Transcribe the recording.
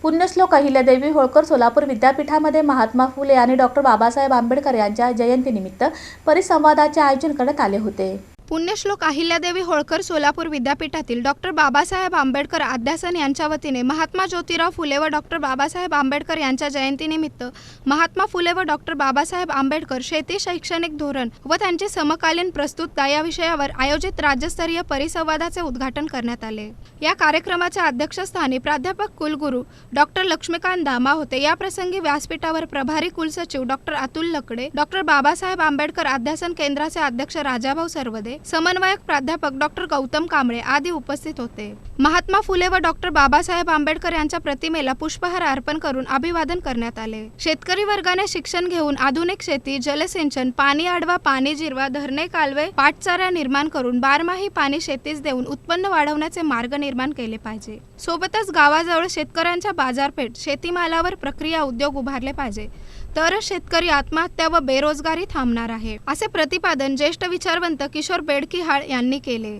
पुण्यश्लोक अहिल्यादेवी होळकर सोलापूर विद्यापीठामध्ये महात्मा फुले आणि डॉक्टर बाबासाहेब आंबेडकर यांच्या जयंतीनिमित्त परिसंवादाचे आयोजन करण्यात आले होते। पुण्यश्लोक अहिल्यादेवी होळकर सोलापूर विद्यापीठातील डॉक्टर बाबासाहेब आंबेडकर अध्यासन यांच्या वतीने महात्मा ज्योतिराव फुले व डॉक्टर बाबासाहेब आंबेडकर यांच्या जयंतीनिमित्त महात्मा फुले व डॉक्टर बाबासाहेब आंबेडकर शेती शैक्षणिक धोरण व त्यांची समकालीन प्रस्तुतता या विषयावर आयोजित राज्यस्तरीय परिसंवादाचे उद्घाटन करण्यात आले। या कार्यक्रमाच्या अध्यक्षस्थानी प्राध्यापक कुलगुरू डॉक्टर लक्ष्मीकांत दामा होते। या प्रसंगी व्यासपीठावर प्रभारी कुलसचिव डॉक्टर अतुल लकडे, डॉक्टर बाबासाहेब आंबेडकर अध्यासन केंद्राचे अध्यक्ष राजाभाऊ सरवदे, समन्वयक प्राध्यापक डॉक्टर गौतम कांबळे आदी उपस्थित होते। महात्मा फुले व डॉक्टर बाबासाहेब आंबेडकर यांच्या प्रतिमेला पुष्पहार अर्पण करून अभिवादन करण्यात आले। शेतकरी वर्गाने शिक्षण घेऊन आधुनिक शेती, जलसिंचन, पाणी अडवा, पाणी जिरवा, धरणे, कालवे, पाटचऱ्या निर्माण करून बारमाही पाणी शेतीस देऊन उत्पन्न वाढवण्याचे मार्ग निर्माण केले पाहिजे। सोबतच गावाजवळ शेतकऱ्यांच्या बाजारपेठ, शेतीमालावर प्रक्रिया उद्योग उभारले पाहिजे, तरच शेतकरी आत्महत्या व बेरोजगारी थांबणार आहे, असे प्रतिपादन ज्येष्ठ विचारवंत किशोर बेडकिहाळ यांनी केले।